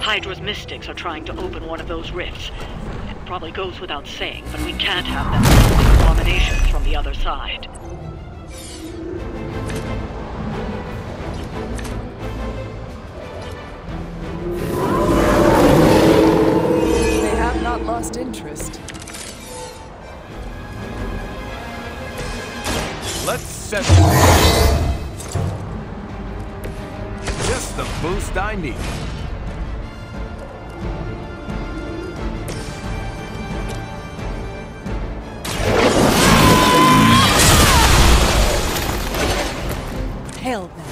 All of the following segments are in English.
Hydra's mystics are trying to open one of those rifts. It probably goes without saying, but we can't have them summoning abominations from the other side. They have not lost interest. Let's settle it. Just the boost I need. Hail them.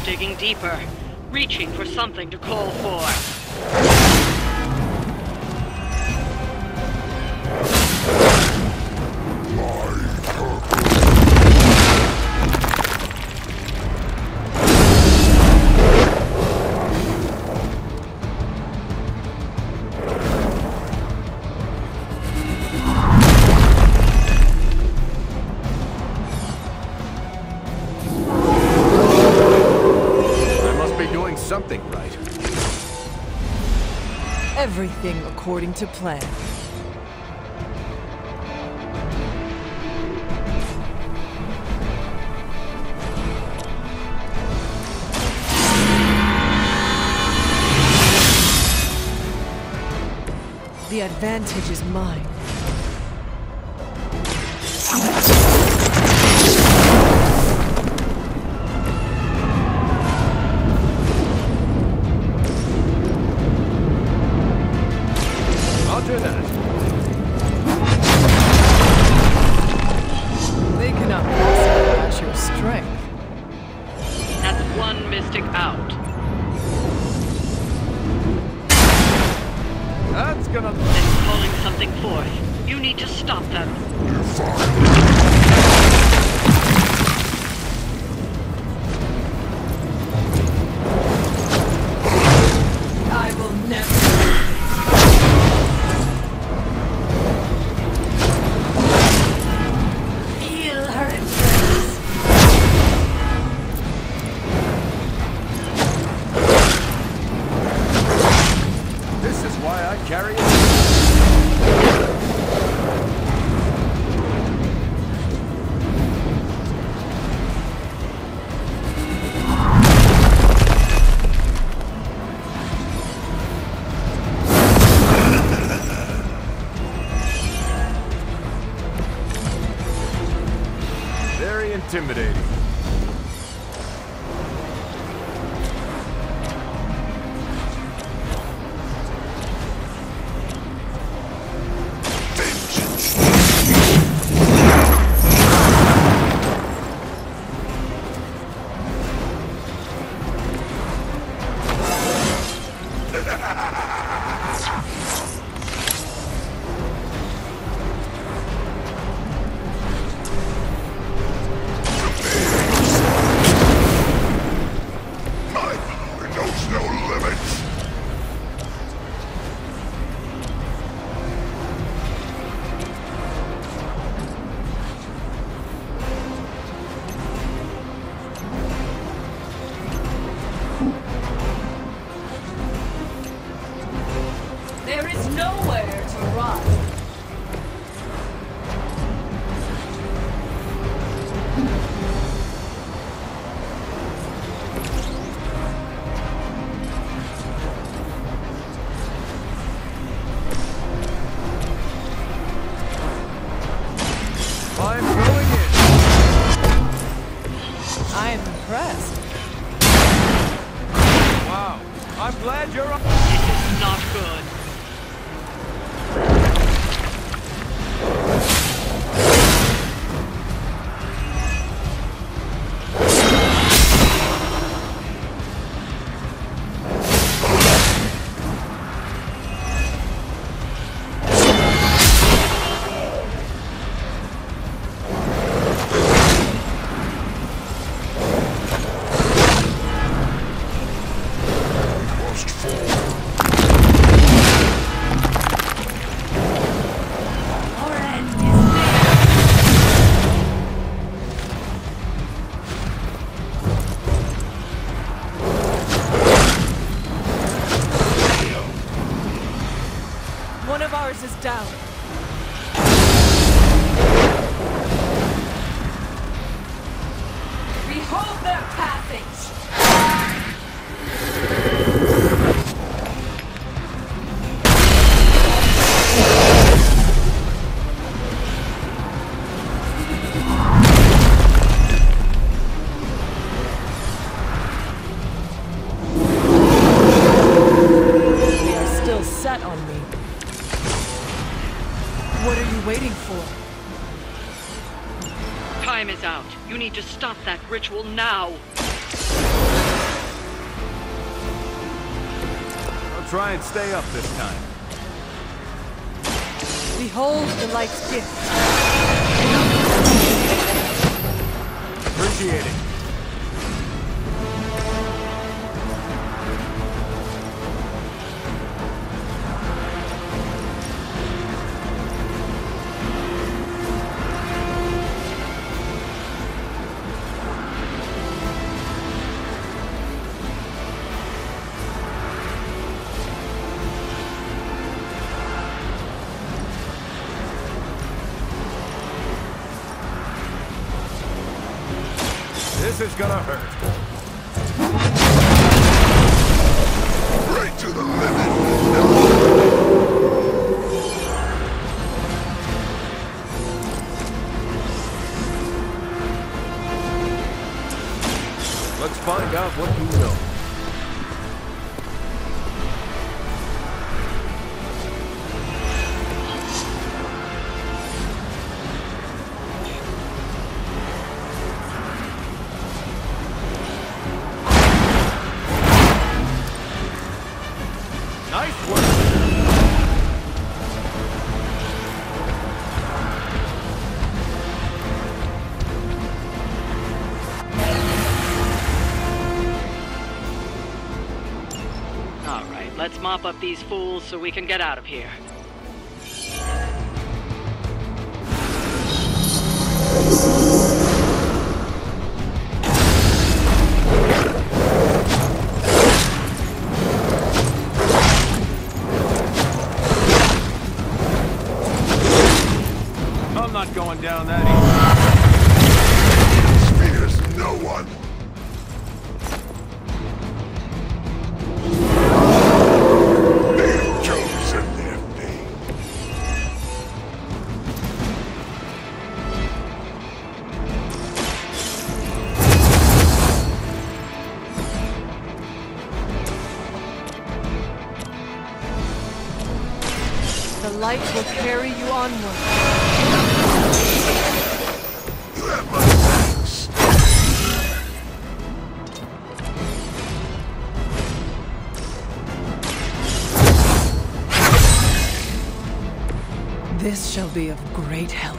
Digging deeper, reaching for something to call for. Something right. Everything according to plan. The advantage is mine. They cannot possibly match your strength. That's one mystic out. That's gonna... It's calling something forth. You need to stop them. I will never... Carry it. Very intimidating. Hold their passage! They are still set on me. What are you waiting for? Time is out. You need to stop that ritual now. I'll try and stay up this time. Behold the light's gift. Appreciate it. This is gonna hurt. Right to the limit. Let's find out what you know. Nice work. All right, let's mop up these fools so we can get out of here. I'm not going down that Fears no one. They have chosen their fate. The light will carry you onward. You have my thanks. This shall be of great help.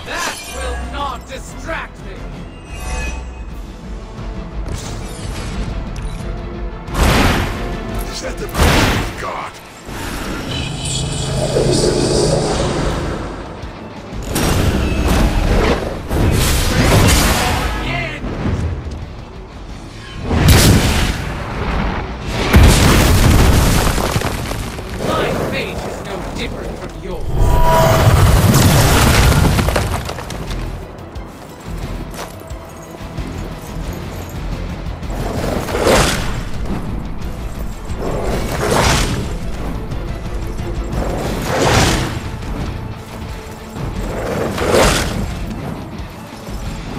That will not distract me! Is that the best you've got? Again! My fate is no different from yours.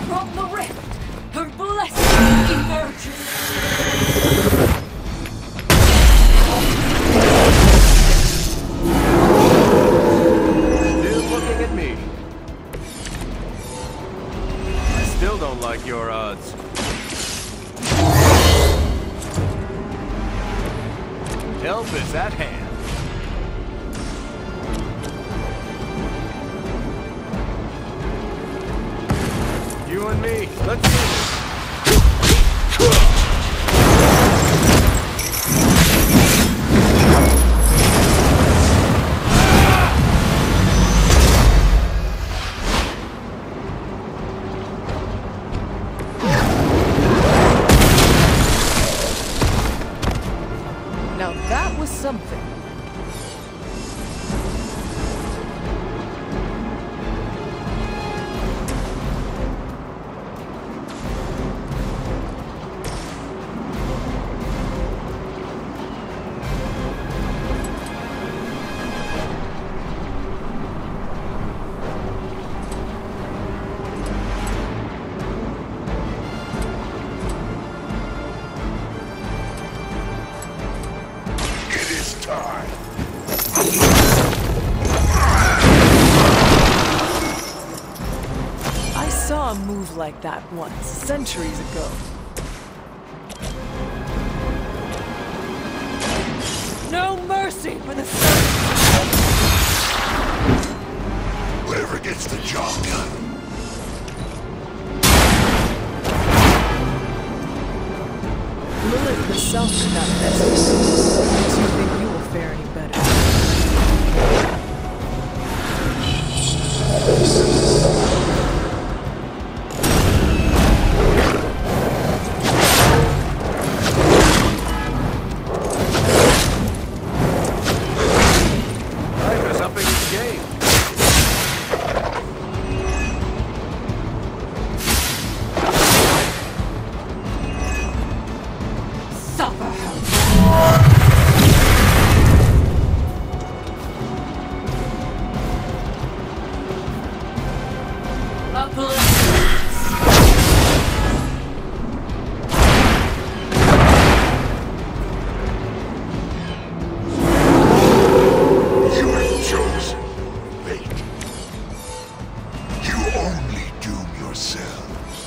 From the rift, her blessing emerges. Still looking at me. I still don't like your odds. Help is at hand. You and me, let's do this. move like that once, centuries ago. No mercy for the Whoever gets the job done. Lilith herself could not best this. Do you think you will fare any better? Life is upping its game. Suffer her. You have chosen fate. You only doom yourselves.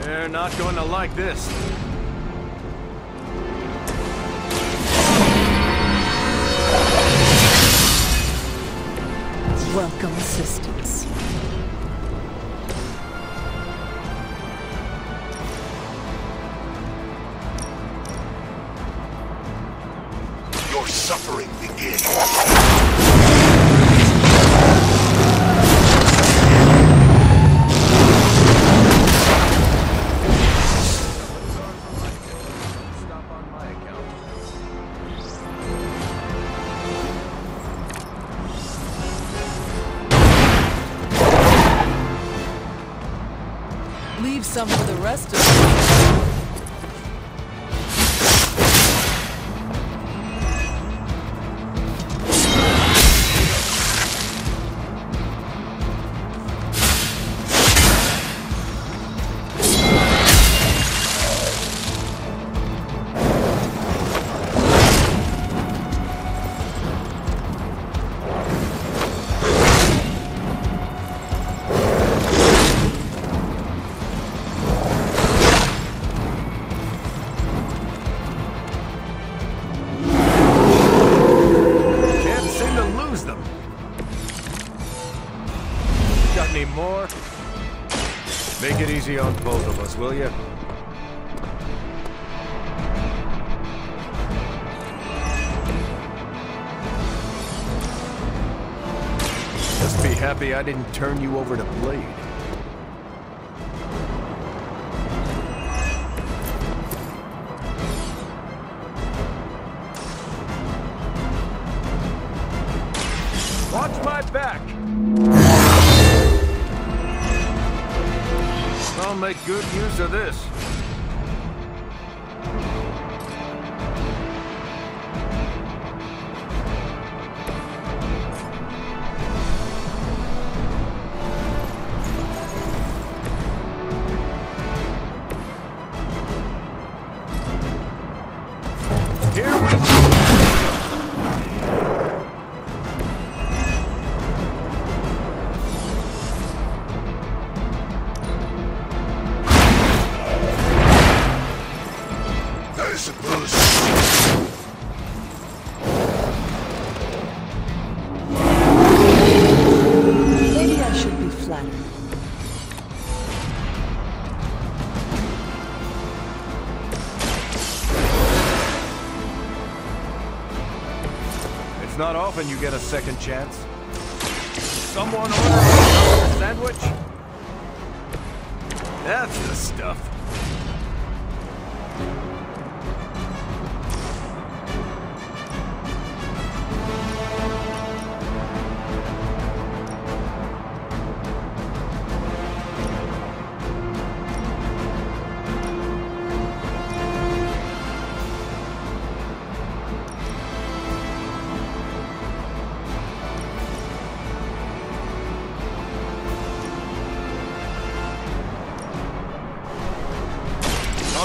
They're not going to like this. Welcome assistance. Your suffering begins. Stop on my account. Leave some for the rest of us. Can't seem to lose them. Got any more? Make it easy on both of us, will you? Just be happy I didn't turn you over to Blade. Watch my back! I'll make good use of this. Here we go! I suppose. Maybe I should be flattered. It's not often you get a second chance. Someone order a sandwich? That's the stuff.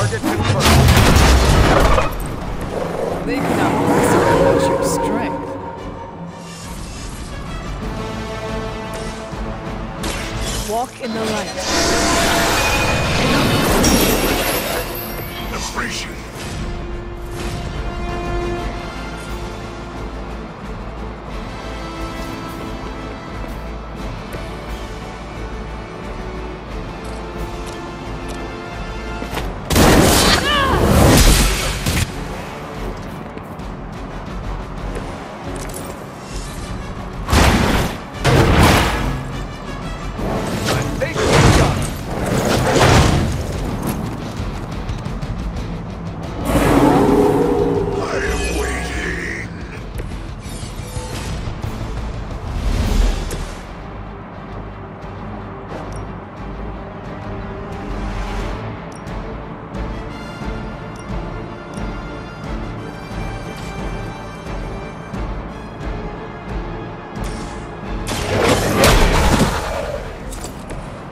Target confirmed. They cannot possibly match your strength. Walk in the light. Appreciate it.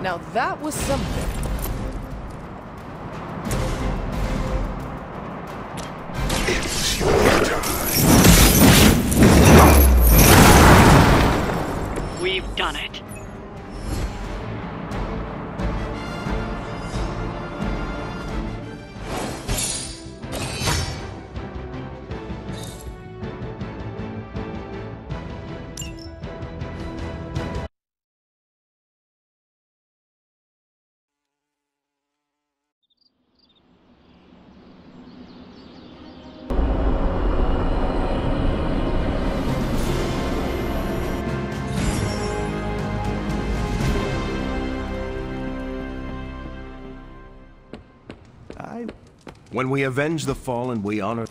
Now that was something. It's your time. We've done it. When we avenge the fallen, we honor...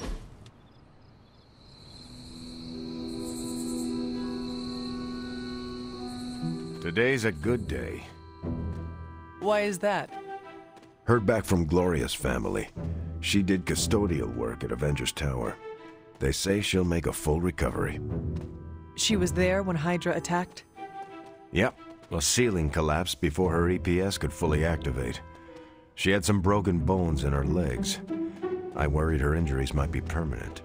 Today's a good day. Why is that? Heard back from Gloria's family. She did custodial work at Avengers Tower. They say she'll make a full recovery. She was there when Hydra attacked? Yep. A ceiling collapsed before her EPS could fully activate. She had some broken bones in her legs. I worried her injuries might be permanent.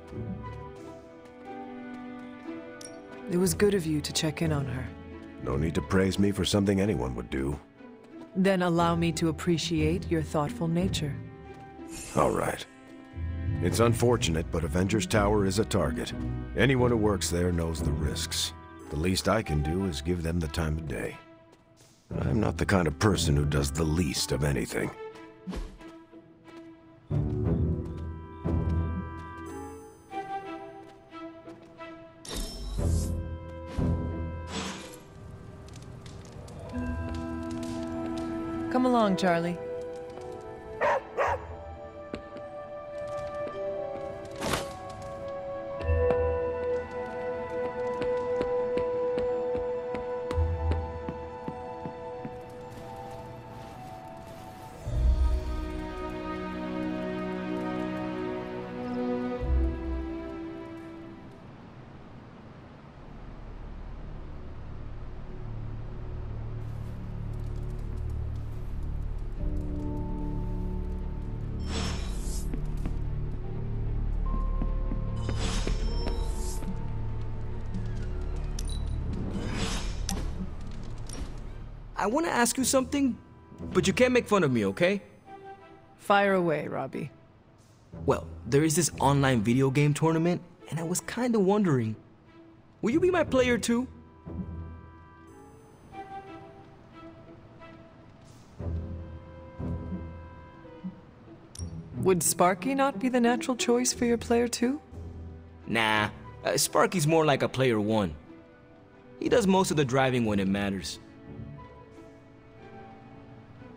It was good of you to check in on her. No need to praise me for something anyone would do. Then allow me to appreciate your thoughtful nature. All right. It's unfortunate, but Avengers Tower is a target. Anyone who works there knows the risks. The least I can do is give them the time of day. I'm not the kind of person who does the least of anything. Come along, Charlie. I want to ask you something, but you can't make fun of me, okay? Fire away, Robbie. Well, there is this online video game tournament, and I was kind of wondering, will you be my player too? Would Sparky not be the natural choice for your player too? Nah, Sparky's more like a player one. He does most of the driving when it matters.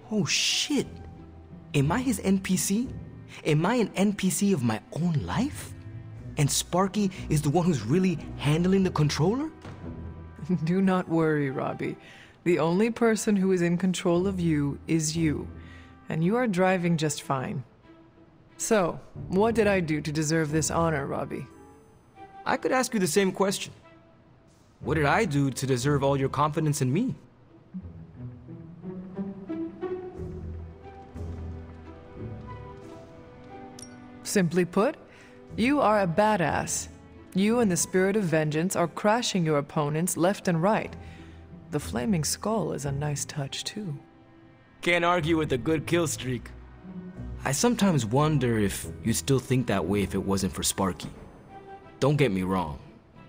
Oh shit! Am I his NPC? Am I an NPC of my own life? And Sparky is the one who's really handling the controller? Do not worry, Robbie. The only person who is in control of you is you, and you are driving just fine. So, what did I do to deserve this honor, Robbie? I could ask you the same question. What did I do to deserve all your confidence in me? Simply put, you are a badass. You and the Spirit of Vengeance are crashing your opponents left and right. The Flaming Skull is a nice touch, too. Can't argue with a good kill streak. I sometimes wonder if you'd still think that way if it wasn't for Sparky. Don't get me wrong.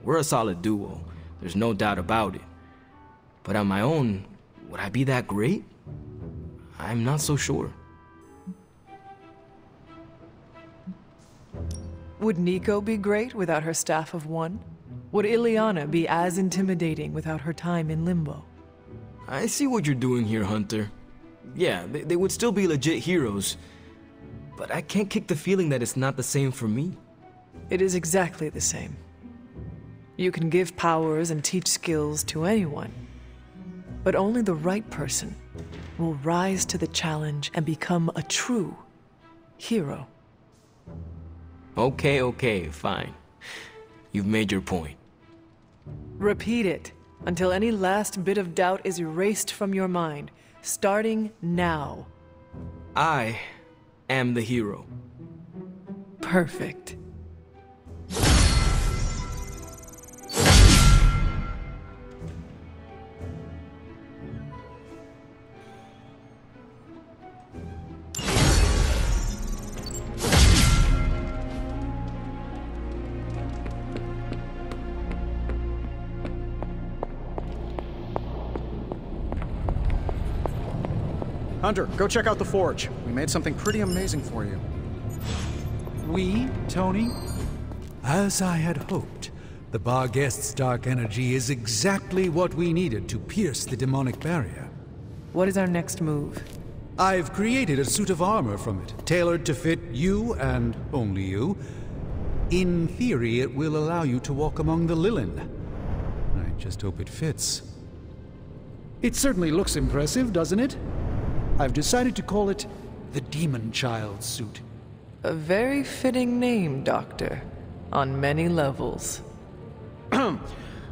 We're a solid duo. There's no doubt about it. But on my own, would I be that great? I'm not so sure. Would Nico be great without her staff of one? Would Ileana be as intimidating without her time in Limbo? I see what you're doing here, Hunter. Yeah, they would still be legit heroes. But I can't kick the feeling that it's not the same for me. It is exactly the same. You can give powers and teach skills to anyone. But only the right person will rise to the challenge and become a true hero. Okay, fine. You've made your point. Repeat it until any last bit of doubt is erased from your mind, starting now. I am the hero. Perfect. Hunter, go check out the forge. We made something pretty amazing for you. We, Tony? As I had hoped, the Barghest's dark energy is exactly what we needed to pierce the demonic barrier. What is our next move? I've created a suit of armor from it, tailored to fit you and only you. In theory, it will allow you to walk among the Lilin. I just hope it fits. It certainly looks impressive, doesn't it? I've decided to call it the Demon Child suit. A very fitting name, Doctor. On many levels. I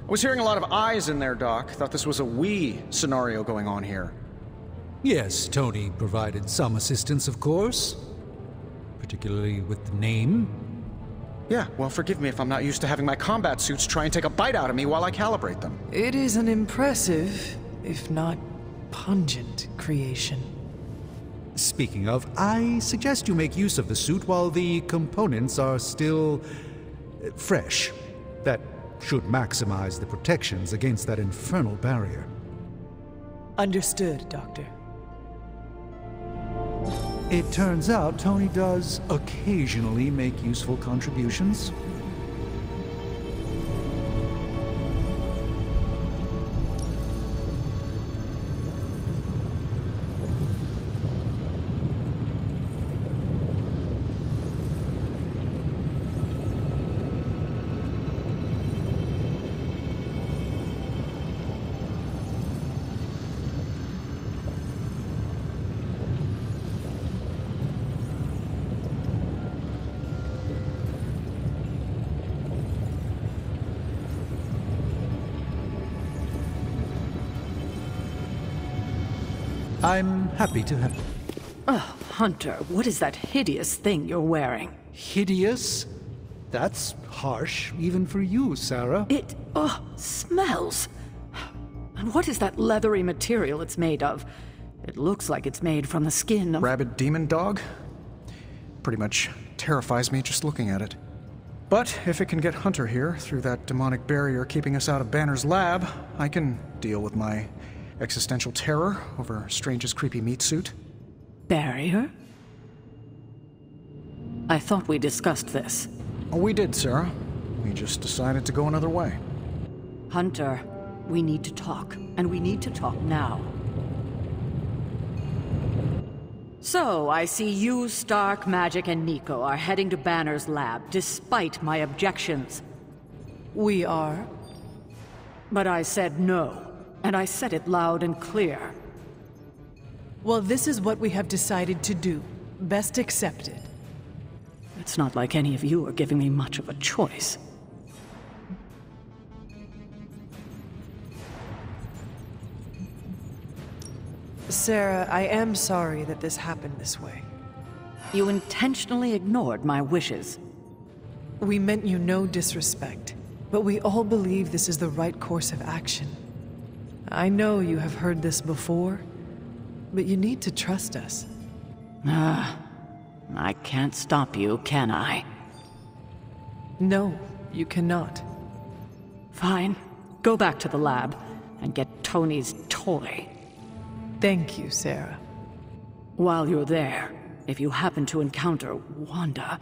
was hearing a lot of I's in there, Doc. Thought this was a we scenario going on here. Yes, Tony provided some assistance, of course. Particularly with the name. Yeah, well, forgive me if I'm not used to having my combat suits try and take a bite out of me while I calibrate them. It is an impressive, if not pungent, creation. Speaking of, I suggest you make use of the suit while the components are still fresh. That should maximize the protections against that infernal barrier. Understood, Doctor. It turns out Tony does occasionally make useful contributions. I'm happy to have... Oh, Hunter, what is that hideous thing you're wearing? Hideous? That's harsh, even for you, Sarah. It, smells. And what is that leathery material it's made of? It looks like it's made from the skin of... Rabid demon dog? Pretty much terrifies me just looking at it. But if it can get Hunter here through that demonic barrier keeping us out of Banner's lab, I can deal with my existential terror over Strange's creepy meat suit. Barrier? I thought we discussed this. Oh, we did, Sarah. We just decided to go another way. Hunter, we need to talk, and we need to talk now. So, I see you, Stark, Magic, and Nico are heading to Banner's lab, despite my objections. We are. But I said no. And I said it loud and clear. Well, this is what we have decided to do. Best accepted. It's not like any of you are giving me much of a choice. Sarah, I am sorry that this happened this way. You intentionally ignored my wishes. We meant you no disrespect, but we all believe this is the right course of action. I know you have heard this before, but you need to trust us. I can't stop you, can I? No, you cannot. Fine. Go back to the lab and get Tony's toy. Thank you, Sarah. While you're there, if you happen to encounter Wanda,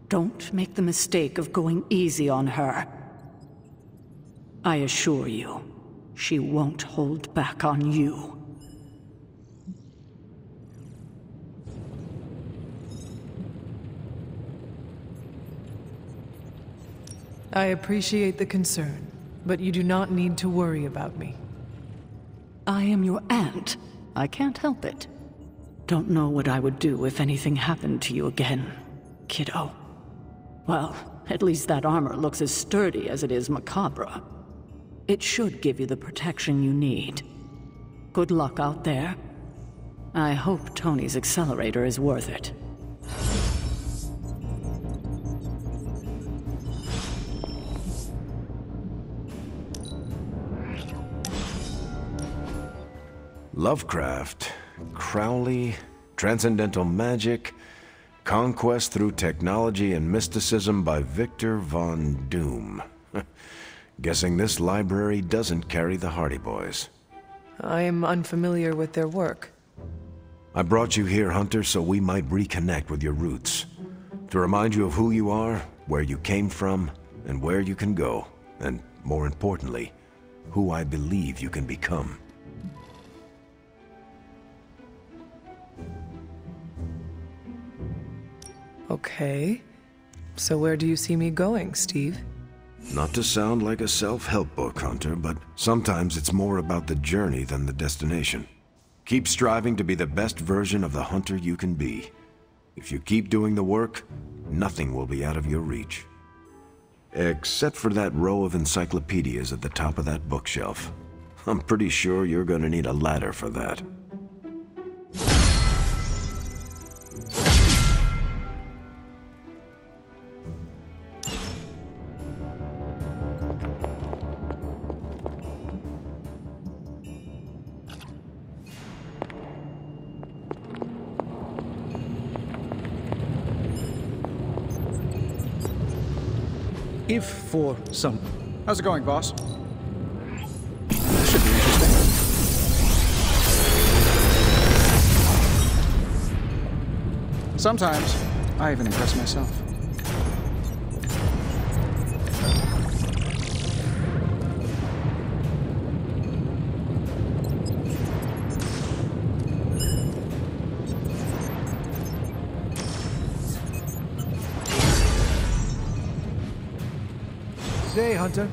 don't make the mistake of going easy on her. I assure you, she won't hold back on you. I appreciate the concern, but you do not need to worry about me. I am your aunt. I can't help it. Don't know what I would do if anything happened to you again, kiddo. Well, at least that armor looks as sturdy as it is macabre. It should give you the protection you need. Good luck out there. I hope Tony's accelerator is worth it. Lovecraft, Crowley, Transcendental Magic, Conquest through Technology and Mysticism by Victor Von Doom. Guessing this library doesn't carry the Hardy Boys. I am unfamiliar with their work. I brought you here, Hunter, so we might reconnect with your roots. To remind you of who you are, where you came from, and where you can go. And, more importantly, who I believe you can become. Okay. So where do you see me going, Steve? Not to sound like a self-help book, Hunter, but sometimes it's more about the journey than the destination. Keep striving to be the best version of the Hunter you can be. If you keep doing the work, nothing will be out of your reach. Except for that row of encyclopedias at the top of that bookshelf. I'm pretty sure you're gonna need a ladder for that. If for some... How's it going, boss? This should be interesting. Sometimes, I even impress myself. Day, Hunter.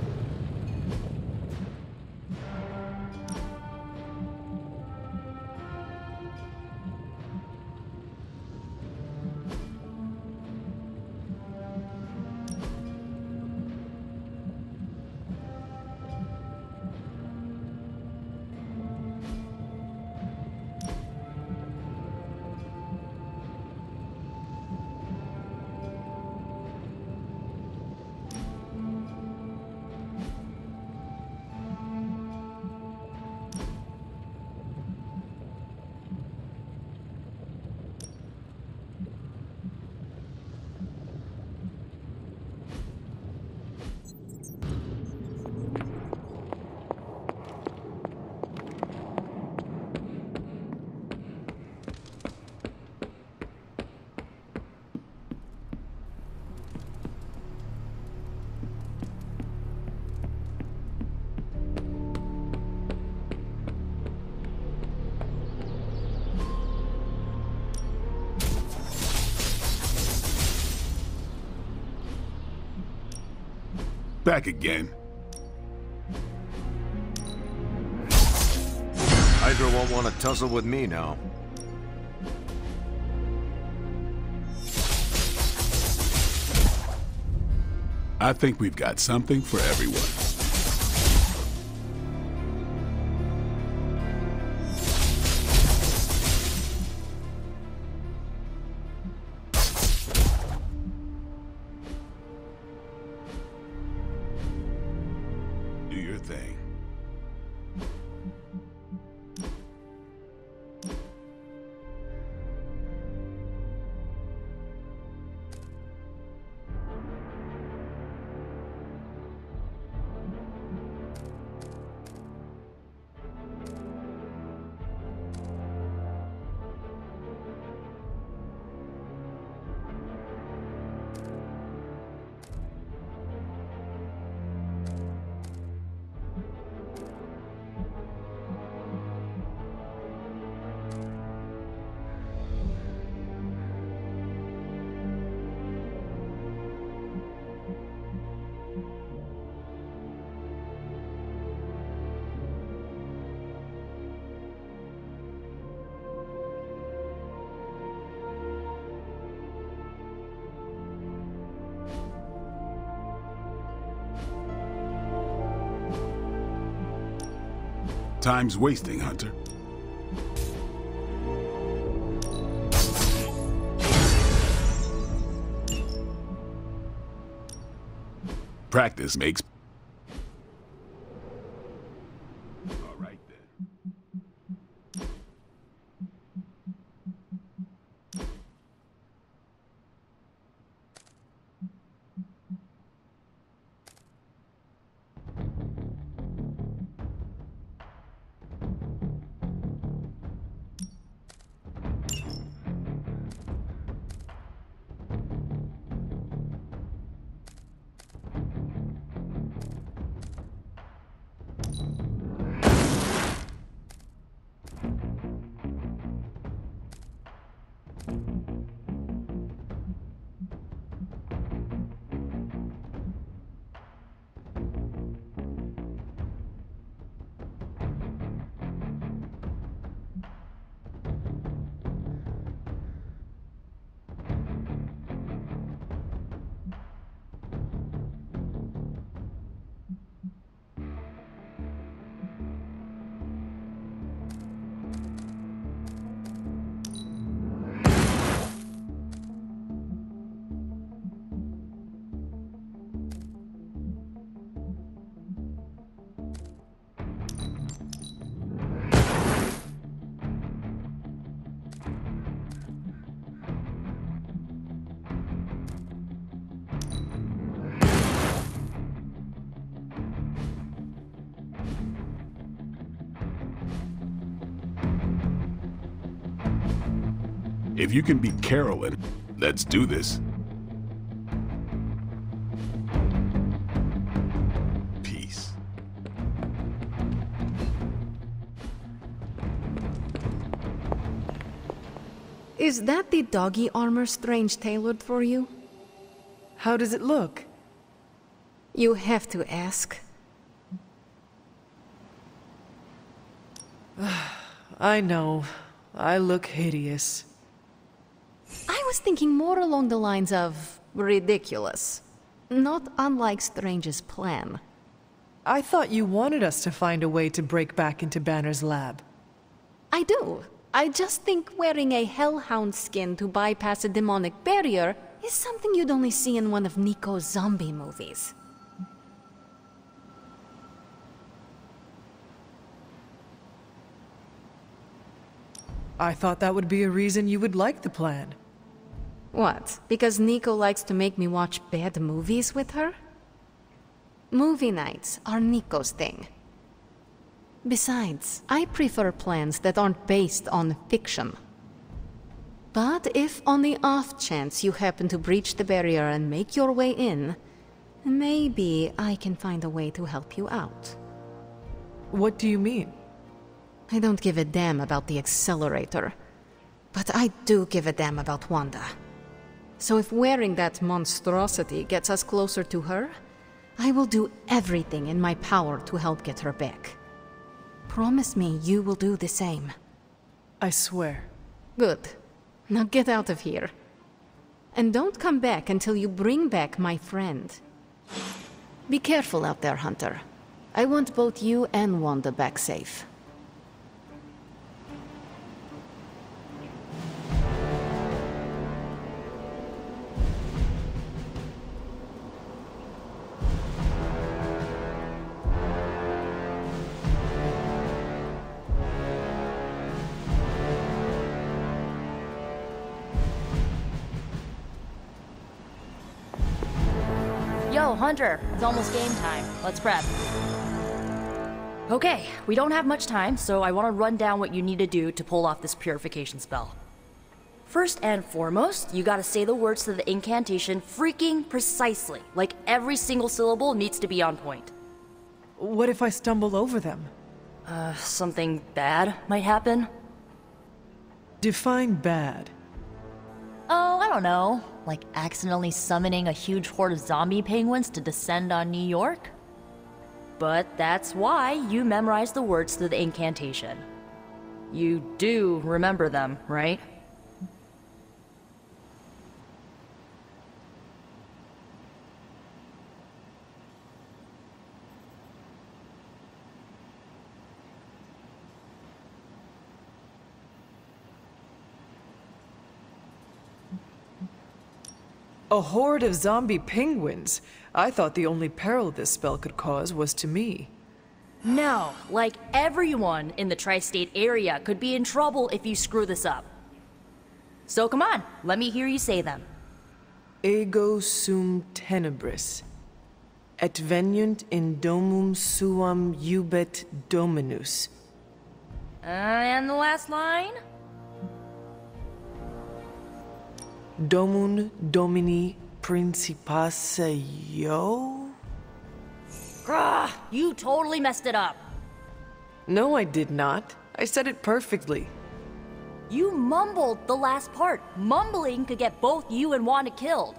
Back again. Hydra won't want to tussle with me now. I think we've got something for everyone. thing. Time's wasting, Hunter. Practice makes... All right, then. If you can beat Carolyn, let's do this. Peace. Is that the doggy armor Strange tailored for you? How does it look? You have to ask. I know. I look hideous. I was thinking more along the lines of ridiculous. Not unlike Strange's plan. I thought you wanted us to find a way to break back into Banner's lab. I do. I just think wearing a hellhound skin to bypass a demonic barrier is something you'd only see in one of Nico's zombie movies. I thought that would be a reason you would like the plan. What? Because Nico likes to make me watch bad movies with her? Movie nights are Nico's thing. Besides, I prefer plans that aren't based on fiction. But if on the off chance you happen to breach the barrier and make your way in, maybe I can find a way to help you out. What do you mean? I don't give a damn about the accelerator, but I do give a damn about Wanda. So if wearing that monstrosity gets us closer to her, I will do everything in my power to help get her back. Promise me you will do the same. I swear. Good. Now get out of here. And don't come back until you bring back my friend. Be careful out there, Hunter. I want both you and Wanda back safe. go, Hunter. It's almost game time. Let's prep. Okay, we don't have much time, so I want to run down what you need to do to pull off this purification spell. First and foremost, you gotta say the words to the incantation freaking precisely. Like every single syllable needs to be on point. What if I stumble over them? Something bad might happen? Define bad. Oh, I don't know. Like accidentally summoning a huge horde of zombie penguins to descend on New York? But that's why you memorize the words to the incantation. You do remember them, right? A horde of zombie penguins? I thought the only peril this spell could cause was to me. No, like everyone in the tri-state area could be in trouble if you screw this up. So come on, let me hear you say them. Ego sum tenebris, et veniunt in domum suam iubet dominus. And the last line? Domun Domini Principatio? Grah, you totally messed it up. No, I did not. I said it perfectly. You mumbled the last part. Mumbling could get both you and Wanda killed.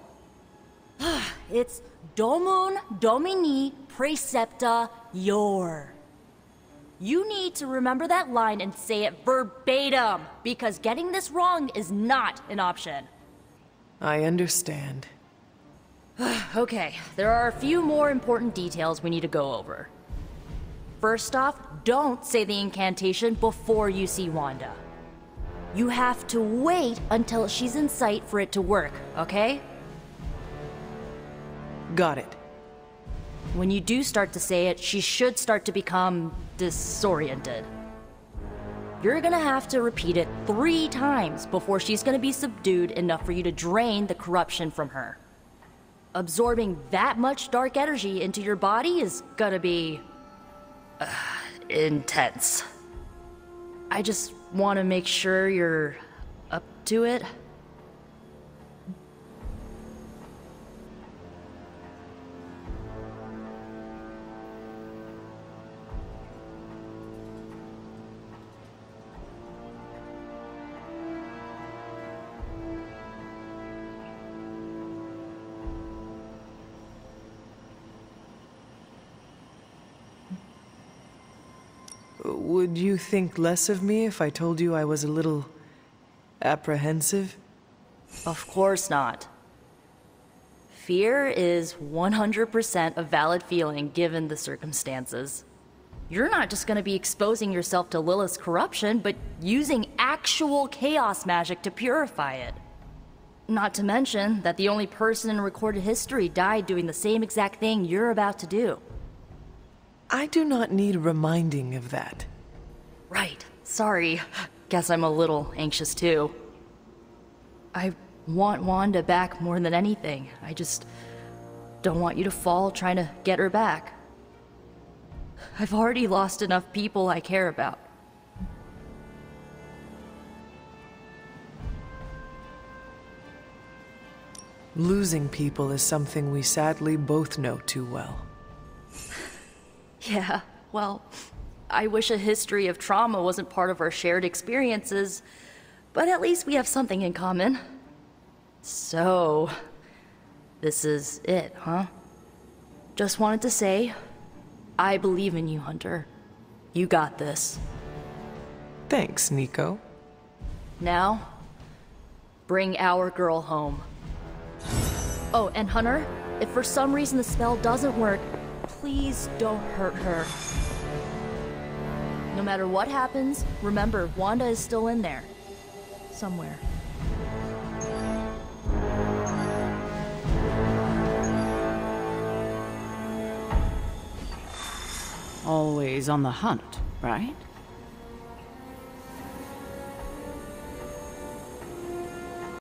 It's Domun Domini Praecepta Ior. You need to remember that line and say it verbatim, because getting this wrong is not an option. I understand. Okay, there are a few more important details we need to go over. First off, don't say the incantation before you see Wanda. You have to wait until she's in sight for it to work, okay? Got it. When you do start to say it, she should start to become disoriented. You're gonna have to repeat it 3 times before she's gonna be subdued enough for you to drain the corruption from her. Absorbing that much dark energy into your body is gonna be intense. I just want to make sure you're up to it. Would you think less of me if I told you I was a little apprehensive? Of course not. Fear is 100% a valid feeling given the circumstances. You're not just gonna be exposing yourself to Lilith's corruption, but using actual chaos magic to purify it. Not to mention that the only person in recorded history died doing the same exact thing you're about to do. I do not need reminding of that. Right. Sorry. Guess I'm a little anxious too. I want Wanda back more than anything. I just don't want you to fall trying to get her back. I've already lost enough people I care about. Losing people is something we sadly both know too well. Yeah, well, I wish a history of trauma wasn't part of our shared experiences, but at least we have something in common. So, this is it, huh? Just wanted to say, I believe in you, Hunter. You got this. Thanks, Nico. Now, bring our girl home. Oh, and Hunter, if for some reason the spell doesn't work, please don't hurt her. No matter what happens, remember, Wanda is still in there. Somewhere. Always on the hunt, right?